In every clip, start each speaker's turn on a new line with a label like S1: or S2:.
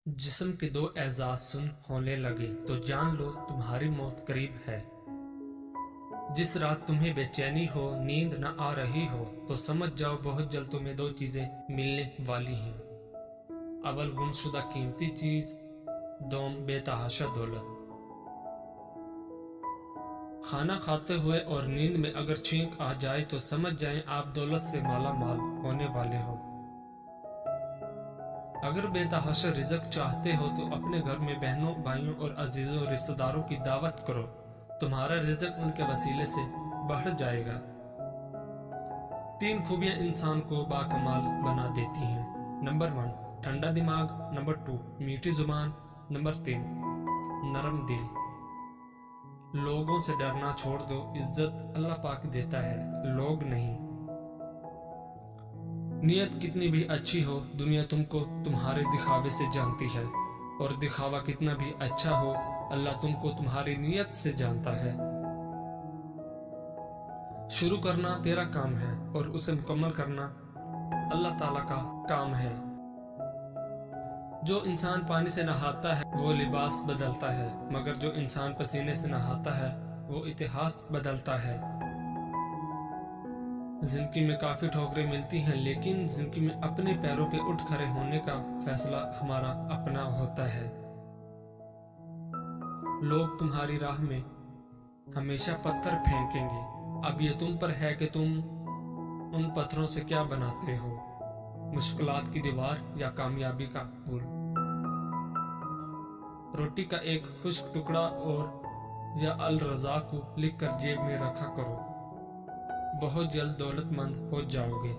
S1: जिस्म के दो एजाज सुन होने लगे तो जान लो तुम्हारी मौत करीब है। जिस रात तुम्हें बेचैनी हो, नींद न आ रही हो, तो समझ जाओ बहुत जल्द तुम्हें दो चीजें मिलने वाली हैं। अव्वल गुमशुदा कीमती चीज, दोम बेतहाशा दौलत। खाना खाते हुए और नींद में अगर छींक आ जाए तो समझ जाएं आप दौलत से माला माल होने वाले हो। अगर बेतहाशा रिज़्क चाहते हो तो अपने घर में बहनों, भाइयों और अजीजों रिश्तेदारों की दावत करो, तुम्हारा रिज़्क उनके वसीले से बढ़ जाएगा। 3 खूबियां इंसान को बाकमाल बना देती हैं। नंबर 1 ठंडा दिमाग, नंबर 2 मीठी जुबान, नंबर 3 नरम दिल। लोगों से डरना छोड़ दो, इज्जत अल्लाह पाक देता है, लोग नहीं। नियत कितनी भी अच्छी हो, दुनिया तुमको तुम्हारे दिखावे से जानती है, और दिखावा कितना भी अच्छा हो, अल्लाह तुमको तुम्हारी नियत से जानता है। शुरू करना तेरा काम है और उसे मुकम्मल करना अल्लाह ताला का काम है। जो इंसान पानी से नहाता है वो लिबास बदलता है, मगर जो इंसान पसीने से नहाता है वो इतिहास बदलता है। जिंदगी में काफी ठोकरें मिलती हैं, लेकिन जिंदगी में अपने पैरों पे उठ खड़े होने का फैसला हमारा अपना होता है। लोग तुम्हारी राह में हमेशा पत्थर फेंकेंगे, अब ये तुम पर है कि तुम उन पत्थरों से क्या बनाते हो, मुश्किलात की दीवार या कामयाबी का पुल। रोटी का एक खुश्क टुकड़ा और या अल रजा को लिखकर जेब में रखा करो, बहुत जल्द दौलतमंद हो जाओगे।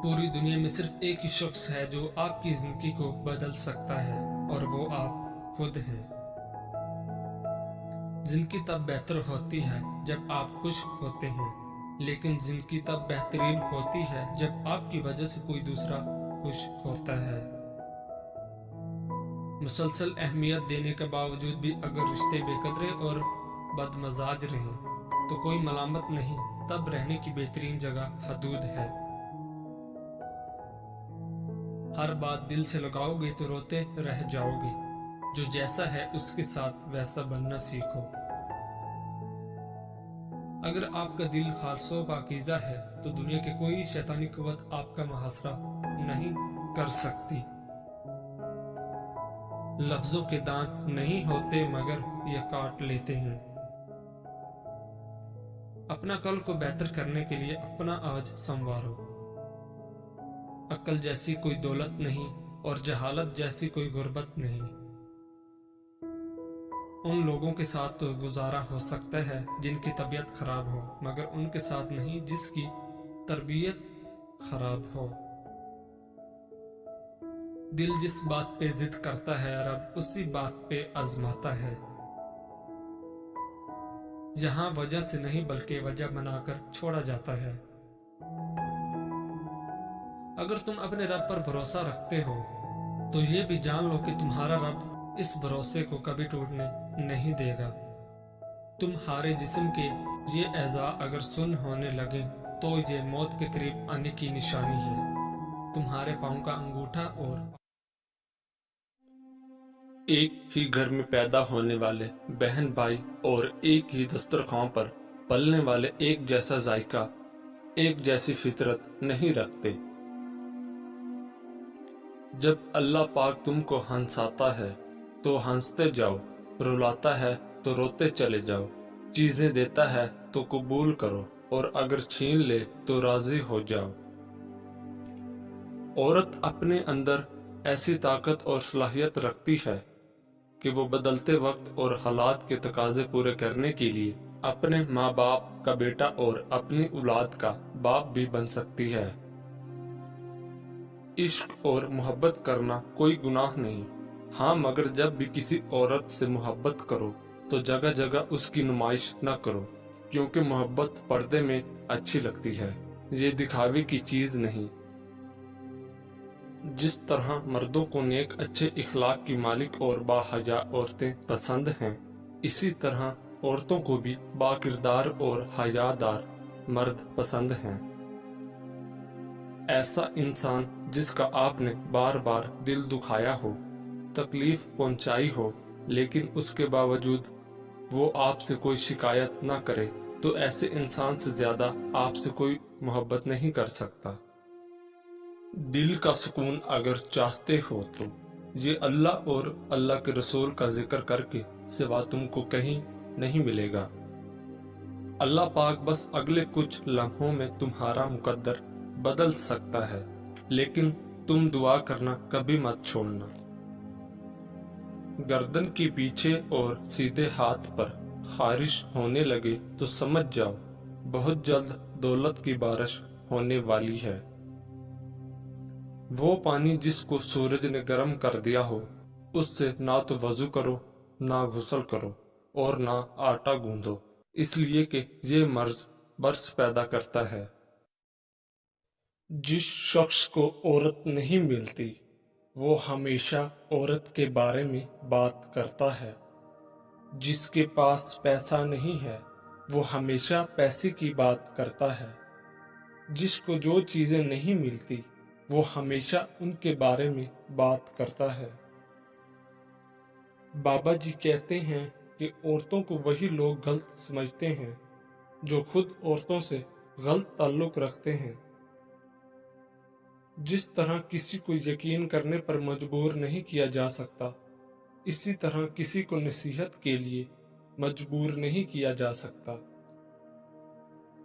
S1: पूरी दुनिया में सिर्फ एक ही शख्स है जो आपकी जिंदगी को बदल सकता है, और वो आप खुद हैं। जिंदगी तब बेहतर होती है जब आप खुश होते हैं, लेकिन जिंदगी तब बेहतरीन होती है जब आपकी वजह से कोई दूसरा खुश होता है। मुसलसल अहमियत देने के बावजूद भी अगर रिश्ते बेकदरे और बदमजाज रहें तो कोई मलामत नहीं, तब रहने की बेहतरीन जगह हदूद है। हर बात दिल से लगाओगे तो रोते रह जाओगे, जो जैसा है उसके साथ वैसा बनना सीखो। अगर आपका दिल खालसो पाकीज़ा है तो दुनिया की कोई शैतानी कुव्वत आपका मुहासरा नहीं कर सकती। लफ्जों के दांत नहीं होते मगर ये काट लेते हैं। अपना कल को बेहतर करने के लिए अपना आज संवारो। अक्ल जैसी कोई दौलत नहीं और जहालत जैसी कोई गुर्बत नहीं। उन लोगों के साथ तो गुजारा हो सकता है जिनकी तबीयत खराब हो, मगर उनके साथ नहीं जिसकी तरबियत खराब हो। दिल जिस बात पे जिद करता है, रब उसी बात पे आजमाता है। यहाँ वजह से नहीं बल्कि वजह बनाकर छोड़ा जाता है। अगर तुम अपने रब पर भरोसा रखते हो तो ये भी जान लो कि तुम्हारा रब इस भरोसे को कभी टूटने नहीं देगा। तुम्हारे जिस्म के ये एज़ा अगर सुन होने लगे तो ये मौत के करीब आने की निशानी है। तुम्हारे पाँव का अंगूठा और एक ही घर में पैदा होने वाले बहन भाई और एक ही दस्तरखान पर पलने वाले एक जैसा जायका, एक जैसी फितरत नहीं रखते। जब अल्लाह पाक तुमको हंसाता है तो हंसते जाओ, रुलाता है तो रोते चले जाओ, चीजें देता है तो कबूल करो, और अगर छीन ले तो राजी हो जाओ। औरत अपने अंदर ऐसी ताकत और सलाहियत रखती है कि वो बदलते वक्त और हालात के तकाजे पूरे करने के लिए अपने माँ बाप का बेटा और अपनी औलाद का बाप भी बन सकती है। इश्क और मोहब्बत करना कोई गुनाह नहीं, हाँ, मगर जब भी किसी औरत से मोहब्बत करो तो जगह जगह उसकी नुमाइश न करो, क्योंकि मोहब्बत पर्दे में अच्छी लगती है, ये दिखावे की चीज नहीं। जिस तरह मर्दों को नेक अच्छे इखलाक की मालिक और बाहया औरतें पसंद हैं, इसी तरह औरतों को भी बाकिरदार और हयादार मर्द पसंद हैं। ایسا انسان جس کا آپ نے بار بار دل دکھایا ہو، تکلیف پہنچائی ہو، لیکن اس کے باوجود وہ آپ سے کوئی شکایت نہ کرے، تو ایسے انسان سے زیادہ آپ سے کوئی محبت نہیں کر سکتا۔ دل کا سکون اگر چاہتے ہو تو یہ اللہ اور اللہ کے رسول کا ذکر کر کے سوا تم کو کہیں نہیں ملے گا۔ اللہ پاک بس اگلے کچھ لمحوں میں تمہارا مقدر بدل سکتا ہے، لیکن تم دعا کرنا کبھی مت چھوڑنا۔ گردن کے پیچھے اور سیدھے ہاتھ پر خارش ہونے لگے تو سمجھ جاؤ بہت جلد دولت کی بارش ہونے والی ہے۔ وہ پانی جس کو سورج نے گرم کر دیا ہو، اس سے نہ تو وضو کرو، نہ غسل کرو اور نہ آٹا گوندو، اس لیے کہ یہ مرض برس پیدا کرتا ہے۔ جس شخص کو عورت نہیں ملتی وہ ہمیشہ عورت کے بارے میں بات کرتا ہے۔ جس کے پاس پیسہ نہیں ہے وہ ہمیشہ پیسے کی بات کرتا ہے۔ جس کو جو چیزیں نہیں ملتی وہ ہمیشہ ان کے بارے میں بات کرتا ہے۔ بابا جی کہتے ہیں کہ عورتوں کو وہی لوگ غلط سمجھتے ہیں جو خود عورتوں سے غلط تعلق رکھتے ہیں۔ جس طرح کسی کو یقین کرنے پر مجبور نہیں کیا جا سکتا، اسی طرح کسی کو نصیحت کے لیے مجبور نہیں کیا جا سکتا۔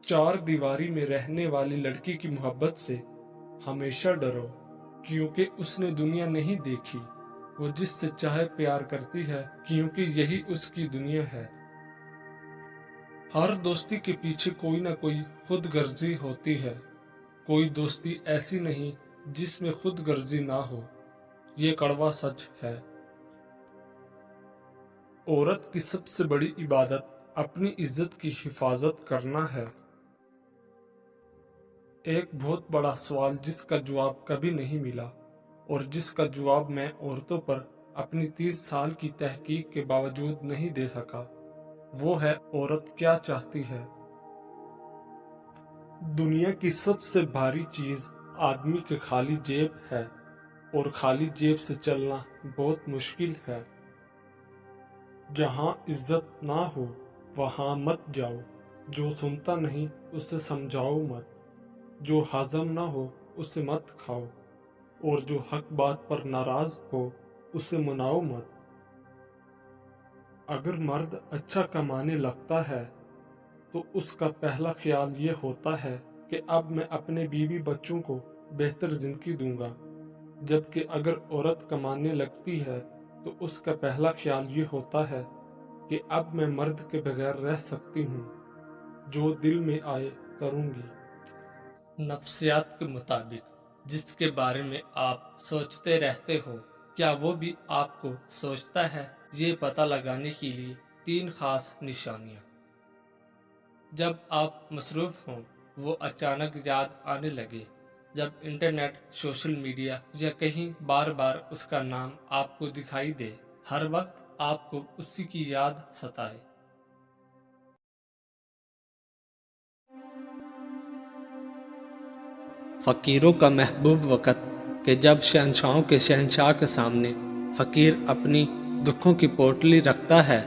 S1: چار دیواری میں رہنے والی لڑکی کی محبت سے ہمیشہ ڈرو، کیونکہ اس نے دنیا نہیں دیکھی۔ وہ جس سے چاہے پیار کرتی ہے کیونکہ یہی اس کی دنیا ہے۔ ہر دوستی کے پیچھے کوئی نہ کوئی خود غرضی ہوتی ہے، کوئی دوستی ایسی نہیں جس میں خود غرضی نہ ہو، یہ کڑوا سچ ہے۔ عورت کی سب سے بڑی عبادت اپنی عزت کی حفاظت کرنا ہے۔ ایک بہت بڑا سوال جس کا جواب کبھی نہیں ملا اور جس کا جواب میں عورتوں پر اپنی 30 سال کی تحقیق کے باوجود نہیں دے سکا، وہ ہے عورت کیا چاہتی ہے۔ دنیا کی سب سے بھاری چیز آدمی کے خالی جیب ہے، اور خالی جیب سے چلنا بہت مشکل ہے۔ جہاں عزت نہ ہو وہاں مت جاؤ، جو سنتا نہیں اسے سمجھاؤ مت، جو ہضم نہ ہو اسے مت کھاؤ، اور جو حق بات پر ناراض ہو اسے مناؤ مت۔ اگر مرد اچھا کمانے لگتا ہے تو اس کا پہلا خیال یہ ہوتا ہے کہ اب میں اپنے بیوی بچوں کو بہتر زندگی دوں گا، جبکہ اگر عورت کمانے لگتی ہے تو اس کا پہلا خیال یہ ہوتا ہے کہ اب میں مرد کے بغیر رہ سکتی ہوں، جو دل میں آئے کروں گی۔ نفسیات کے مطابق جس کے بارے میں آپ سوچتے رہتے ہو، کیا وہ بھی آپ کو سوچتا ہے؟ یہ پتہ لگانے کے لیے 3 خاص نشانیاں۔ جب آپ مصروف ہوں، وہ اچانک یاد آنے لگے، جب انٹرنیٹ، سوشل میڈیا یا کہیں بار بار اس کا نام آپ کو دکھائی دے، ہر وقت آپ کو اسی کی یاد ستائے۔ فقیروں کا محبوب وقت کہ جب شہنشاہوں کے شہنشاہ کے سامنے فقیر اپنی دکھوں کی پوٹلی رکھتا ہے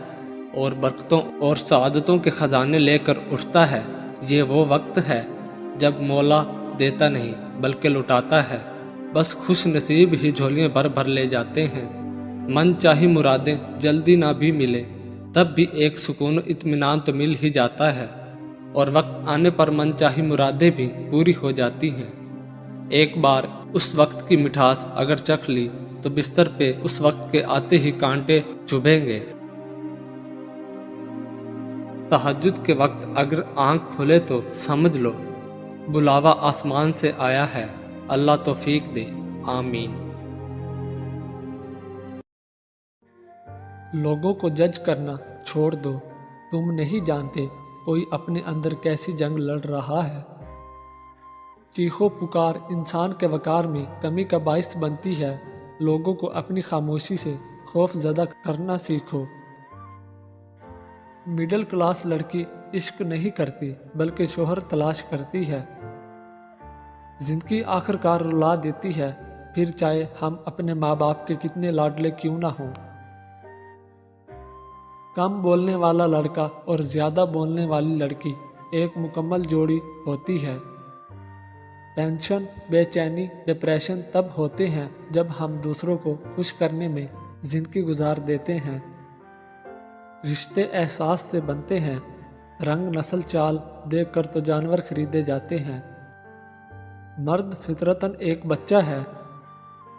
S1: اور برکتوں اور سعادتوں کے خزانے لے کر اٹھتا ہے، یہ وہ وقت ہے جب مولا دیتا نہیں بلکہ لٹاتا ہے۔ بس خوش نصیب ہی جھولیاں بھر بھر لے جاتے ہیں۔ من چاہی مرادیں جلدی نہ بھی ملے تب بھی ایک سکون و اطمینان تو مل ہی جاتا ہے، اور وقت آنے پر من چاہی مرادیں بھی پوری ہو جاتی ہیں۔ ایک بار اس وقت کی مٹھاس اگر چکھ لی تو بستر پہ اس وقت کے آتے ہی کانٹے چبھیں گے۔ تہجد کے وقت اگر آنکھ کھلے تو سمجھ لو بلاوا آسمان سے آیا ہے، اللہ توفیق دے، آمین۔ لوگوں کو جج کرنا چھوڑ دو، تم نہیں جانتے کوئی اپنے اندر کیسی جنگ لڑ رہا ہے۔ چیخو پکار انسان کے وقار میں کمی کا باعث بنتی ہے۔ لوگوں کو اپنی خاموشی سے خوف زدہ کرنا سیکھو۔ مڈل کلاس لڑکی عشق نہیں کرتی بلکہ شوہر تلاش کرتی ہے۔
S2: जिंदगी आखिरकार रुला देती है, फिर चाहे हम अपने माँ बाप के कितने लाडले क्यों ना हों। कम बोलने वाला लड़का और ज़्यादा बोलने वाली लड़की एक मुकम्मल जोड़ी होती है। टेंशन, बेचैनी, डिप्रेशन तब होते हैं जब हम दूसरों को खुश करने में ज़िंदगी गुजार देते हैं। रिश्ते एहसास से बनते हैं, रंग नस्ल चाल देखकर तो जानवर खरीदे जाते हैं। मर्द फितरतन एक बच्चा है,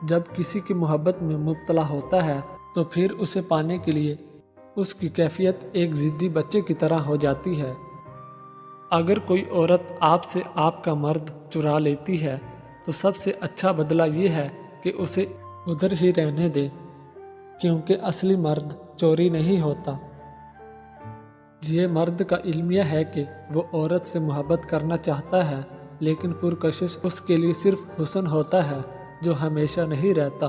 S2: जब किसी की मोहब्बत में मुब्तला होता है तो फिर उसे पाने के लिए उसकी कैफियत एक ज़िद्दी बच्चे की तरह हो जाती है। अगर कोई औरत आपसे आपका मर्द चुरा लेती है तो सबसे अच्छा बदला ये है कि उसे उधर ही रहने दे, क्योंकि असली मर्द चोरी नहीं होता। ये मर्द का इल्मिया है कि वो औरत से मोहब्बत करना चाहता है, लेकिन पुरकशिश उसके लिए सिर्फ हुस्न होता है जो हमेशा नहीं रहता।